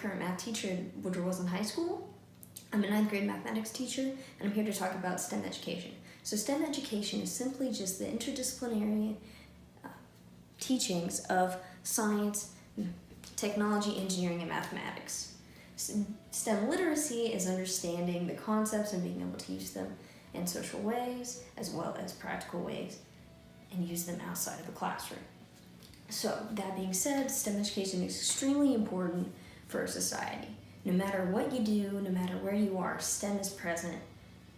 current math teacher at Woodrow Wilson High School. I'm a 9th grade mathematics teacher, and I'm here to talk about STEM education. So STEM education is simply just the interdisciplinary teachings of science, technology, engineering, and mathematics. STEM literacy is understanding the concepts and being able to use them in social ways as well as practical ways and use them outside of the classroom. So that being said, STEM education is extremely important for our society. No matter what you do, no matter where you are, STEM is present,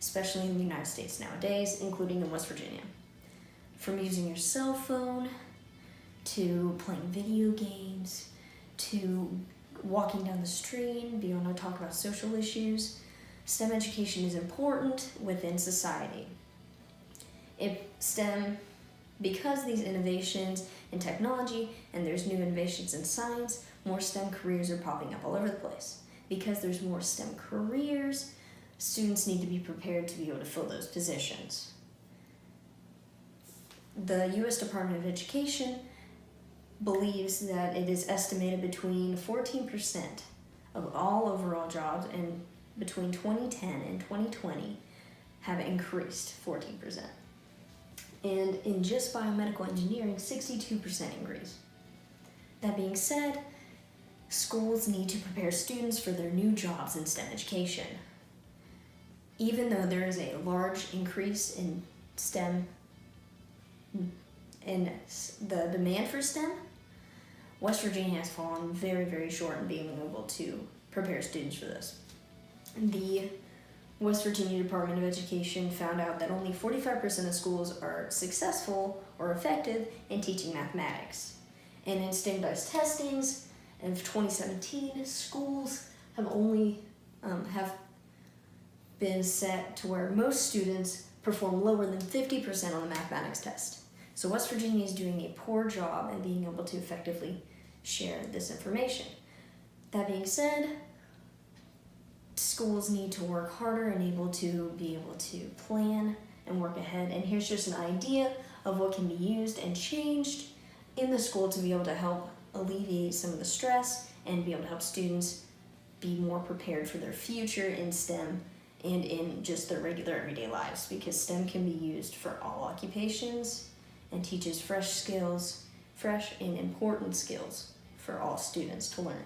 especially in the United States nowadays, including in West Virginia. From using your cell phone, to playing video games, to walking down the street, being able to talk about social issues, STEM education is important within society. Because these innovations in technology and there's new innovations in science, more STEM careers are popping up all over the place. Because there's more STEM careers, students need to be prepared to be able to fill those positions. The U.S. Department of Education believes that it is estimated between 14% of all overall jobs and between 2010 and 2020 have increased 14%. And in just biomedical engineering, 62% increase. That being said, schools need to prepare students for their new jobs in STEM education. Even though there is a large increase in STEM, in the demand for STEM, West Virginia has fallen very, very short in being able to prepare students for this. The West Virginia Department of Education found out that only 45% of schools are successful or effective in teaching mathematics. And in standardized testings of 2017, schools have only have been set to where most students perform lower than 50% on the mathematics test. So West Virginia is doing a poor job at being able to effectively share this information. That being said, schools need to work harder and be able to plan and work ahead. And here's just an idea of what can be used and changed in the school to be able to help alleviate some of the stress and be able to help students be more prepared for their future in STEM and in just their regular everyday lives, because STEM can be used for all occupations and teaches fresh and important skills for all students to learn.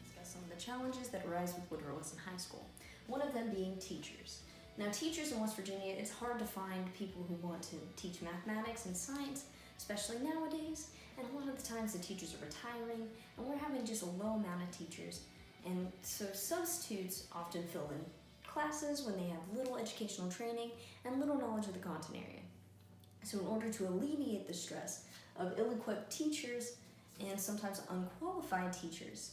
Discuss some of the challenges that arise with Woodrow Wilson High School. One of them being teachers. Now, teachers in West Virginia, it's hard to find people who want to teach mathematics and science, especially nowadays, and a lot of the times the teachers are retiring, and we're having just a low amount of teachers, and so substitutes often fill in classes when they have little educational training and little knowledge of the content area. So in order to alleviate the stress of ill-equipped teachers and sometimes unqualified teachers,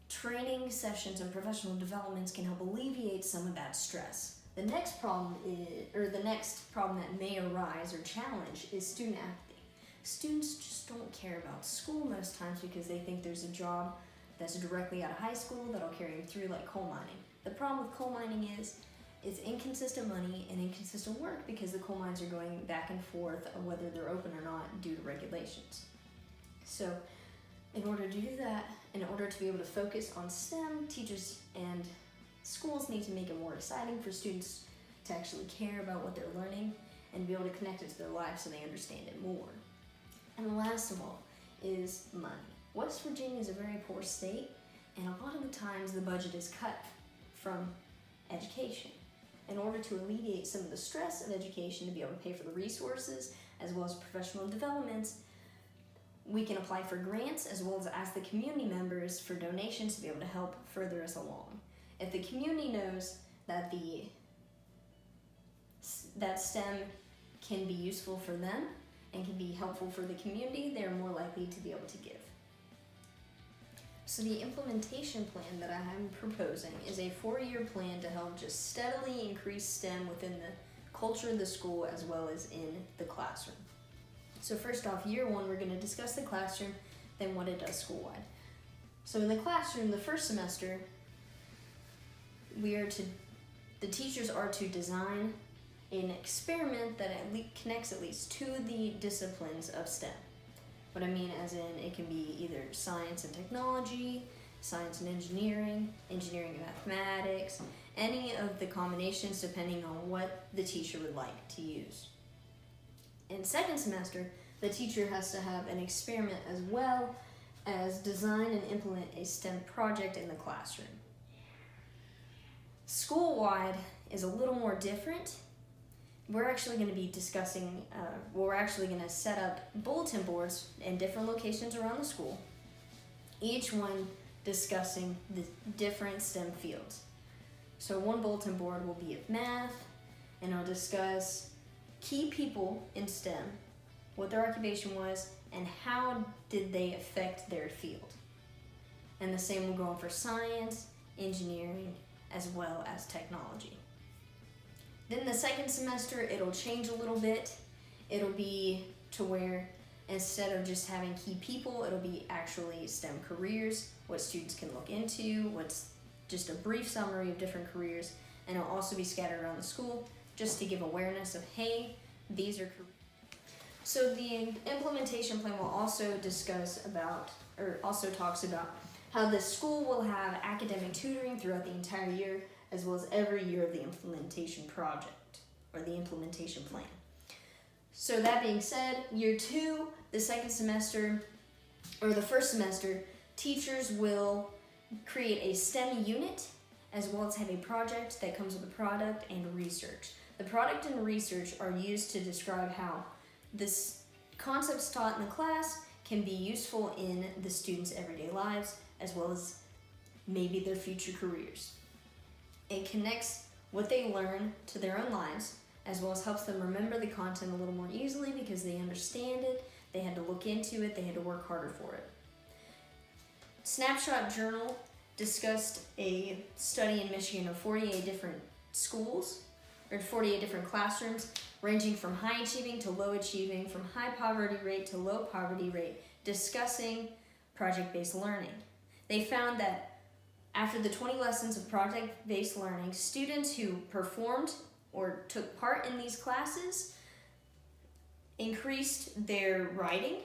training sessions and professional developments can help alleviate some of that stress. The next problem that may arise or challenge is student apathy. Students just don't care about school most times because they think there's a job that's directly out of high school that'll carry them through, like coal mining. The problem with coal mining is it's inconsistent money and inconsistent work because the coal mines are going back and forth of whether they're open or not due to regulations. So in order to do that, in order to be able to focus on STEM, teachers and schools need to make it more exciting for students to actually care about what they're learning and be able to connect it to their lives so they understand it more. And last of all is money. West Virginia is a very poor state, and a lot of the times the budget is cut from education. In order to alleviate some of the stress of education, to be able to pay for the resources as well as professional developments, we can apply for grants as well as ask the community members for donations to be able to help further us along. If the community knows that that STEM can be useful for them and can be helpful for the community, they're more likely to be able to give. So the implementation plan that I'm proposing is a 4-year plan to help just steadily increase STEM within the culture of the school as well as in the classroom. So first off, year 1, we're going to discuss the classroom, then what it does school-wide. So in the classroom, the first semester, the teachers are to design an experiment that connects at least to the disciplines of STEM. What I mean as in, it can be either science and technology, science and engineering, engineering and mathematics, any of the combinations depending on what the teacher would like to use. In second semester, the teacher has to have an experiment as well as design and implement a STEM project in the classroom. School-wide is a little more different. We're actually going to be discussing, we're actually going to set up bulletin boards in different locations around the school, each one discussing the different STEM fields. So one bulletin board will be of math, and it'll discuss key people in STEM, what their occupation was, and how did they affect their field. And the same will go on for science, engineering, as well as technology. Then the second semester, it'll change a little bit. It'll be to where instead of just having key people, it'll be actually STEM careers, what students can look into, what's just a brief summary of different careers, and it'll also be scattered around the school just to give awareness of, hey, these are careers. So the implementation plan will also talks about how the school will have academic tutoring throughout the entire year, as well as every year of the implementation project or the implementation plan. So that being said, year 2, the second semester, or the first semester, teachers will create a STEM unit as well as have a project that comes with a product and research. The product and research are used to describe how this concepts taught in the class can be useful in the students' everyday lives as well as maybe their future careers. It connects what they learn to their own lives, as well as helps them remember the content a little more easily because they understand it, they had to look into it, they had to work harder for it. Snapshot Journal discussed a study in Michigan of 48 different schools, or 48 different classrooms, ranging from high achieving to low achieving, from high poverty rate to low poverty rate, discussing project-based learning. They found that after the 20 lessons of project-based learning, students who performed or took part in these classes increased their writing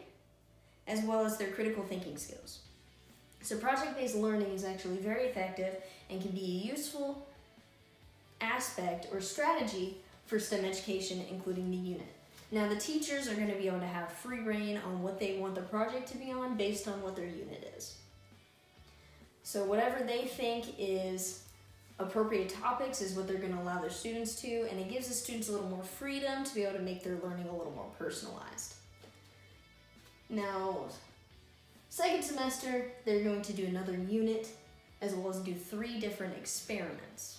as well as their critical thinking skills. So project-based learning is actually very effective and can be a useful aspect or strategy for STEM education, including the unit. Now the teachers are going to be able to have free reign on what they want the project to be on based on what their unit is. So whatever they think is appropriate topics is what they're going to allow their students to, and it gives the students a little more freedom to be able to make their learning a little more personalized. Now, second semester, they're going to do another unit as well as do 3 different experiments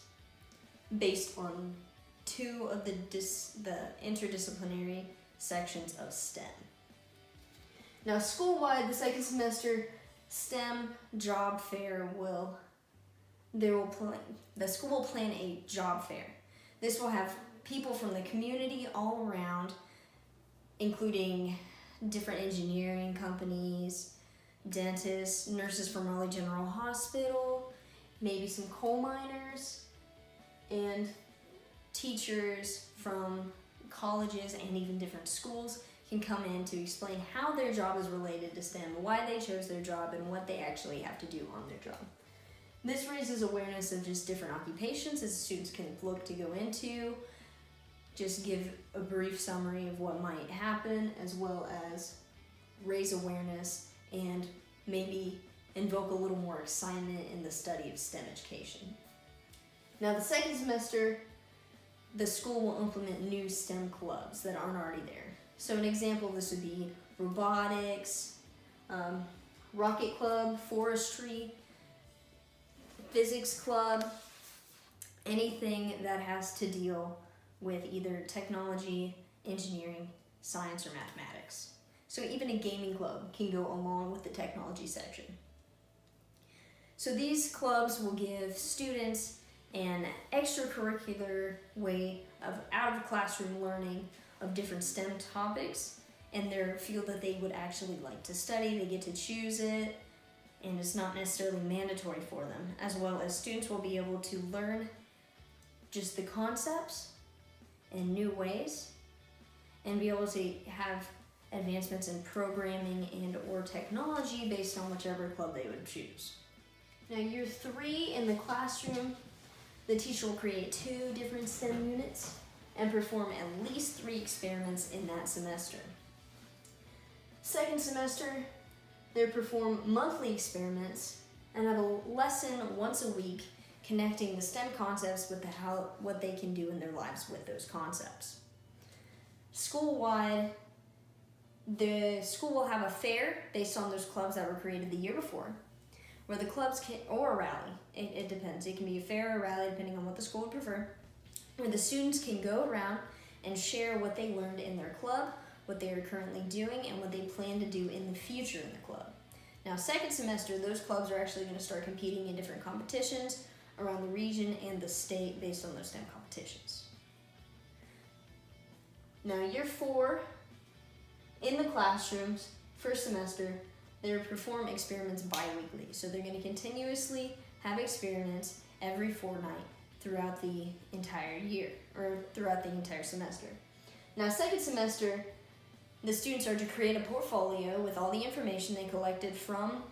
based on 2 of the interdisciplinary sections of STEM. Now, school-wide, the second semester STEM job fair the school will plan a job fair. This will have people from the community all around, including different engineering companies, dentists, nurses from Raleigh General Hospital, maybe some coal miners, and teachers from colleges and even different schools can come in to explain how their job is related to STEM, why they chose their job, and what they actually have to do on their job. This raises awareness of just different occupations that students can look to go into, just give a brief summary of what might happen, as well as raise awareness and maybe invoke a little more excitement in the study of STEM education. Now the second semester, the school will implement new STEM clubs that aren't already there. So an example of this would be robotics, rocket club, forestry, physics club, anything that has to deal with either technology, engineering, science, or mathematics. So even a gaming club can go along with the technology section. So these clubs will give students an extracurricular way of out-of-classroom learning of different STEM topics in their field that they would actually like to study. They get to choose it, and it's not necessarily mandatory for them, as well as students will be able to learn just the concepts in new ways and be able to have advancements in programming and or technology based on whichever club they would choose. Now year 3 in the classroom, the teacher will create 2 different STEM units and perform at least 3 experiments in that semester. Second semester, they perform monthly experiments and have a lesson once a week connecting the STEM concepts with what they can do in their lives with those concepts. School-wide, the school will have a fair based on those clubs that were created the year before, where the clubs can, or a rally, it depends. It can be a fair or a rally depending on what the school would prefer, where the students can go around and share what they learned in their club, what they are currently doing, and what they plan to do in the future in the club. Now, second semester, those clubs are actually going to start competing in different competitions around the region and the state based on those STEM competitions. Now, year 4, in the classrooms, first semester, they perform experiments bi-weekly. So they're going to continuously have experiments every fortnight throughout the entire year, or throughout the entire semester. Now, second semester, the students are to create a portfolio with all the information they collected from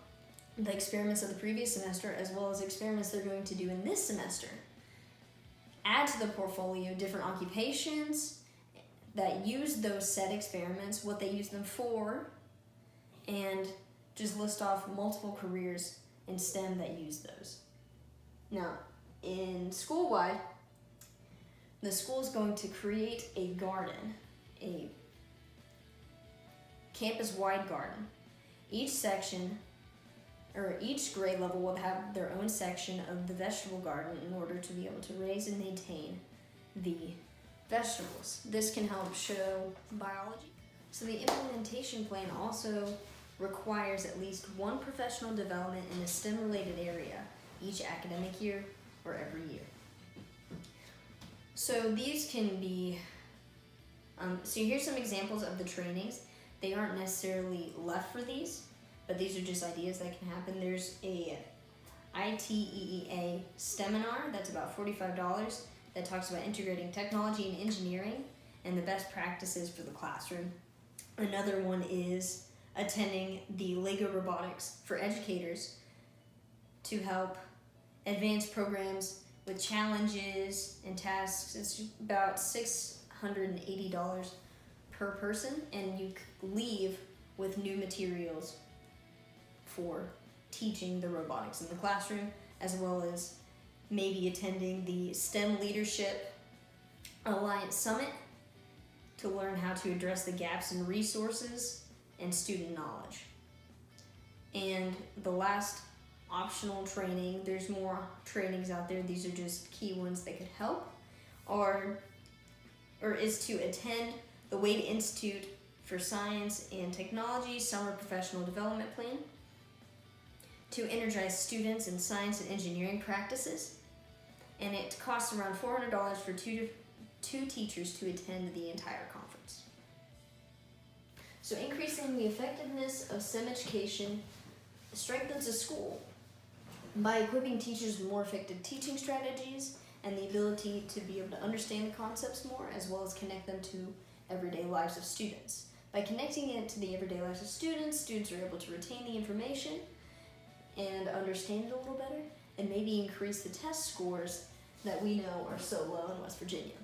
the experiments of the previous semester, as well as experiments they're going to do in this semester. Add to the portfolio different occupations that use those set experiments, what they use them for, and just list off multiple careers in STEM that use those. Now, in school-wide, the school is going to create a garden, a campus-wide garden. Each section, or each grade level will have their own section of the vegetable garden in order to be able to raise and maintain the vegetables. This can help show biology. So the implementation plan also requires at least 1 professional development in a STEM-related area each academic year or every year. So these can be, so here's some examples of the trainings. They aren't necessarily left for these, but these are just ideas that can happen. There's a ITEEA seminar that's about $45 that talks about integrating technology and engineering and the best practices for the classroom. Another one is attending the LEGO Robotics for Educators to help advance programs with challenges and tasks. It's about $680 per person, and you leave with new materials for teaching the robotics in the classroom, as well as maybe attending the STEM Leadership Alliance Summit to learn how to address the gaps in resources and student knowledge. And the last optional training, there's more trainings out there, these are just key ones that could help, is to attend the Wade Institute for Science and Technology Summer Professional Development Plan, to energize students in science and engineering practices, and it costs around $400 for two teachers to attend the entire conference. So increasing the effectiveness of STEM education strengthens a school by equipping teachers with more effective teaching strategies and the ability to be able to understand the concepts more, as well as connect them to everyday lives of students. By connecting it to the everyday lives of students, students are able to retain the information and understand it a little better, and maybe increase the test scores that we know are so low in West Virginia.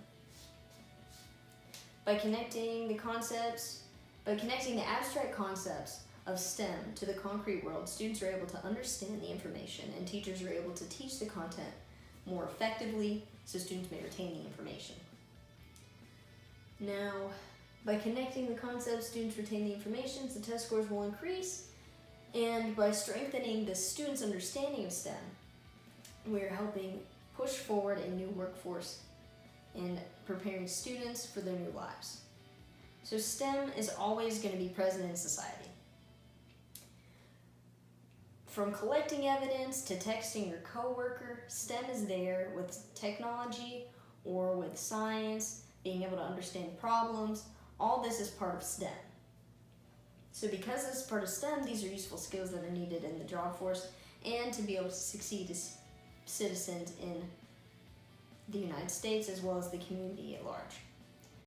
By connecting the abstract concepts of STEM to the concrete world, students are able to understand the information, and teachers are able to teach the content more effectively so students may retain the information. Now, by connecting the concepts, students retain the information, so test scores will increase, and by strengthening the students' understanding of STEM, we're helping push forward a new workforce and preparing students for their new lives. So STEM is always going to be present in society. From collecting evidence to texting your coworker, STEM is there with technology or with science, being able to understand problems. All this is part of STEM. So because this is part of STEM, these are useful skills that are needed in the job force and to be able to succeed as citizens in the United States as well as the community at large.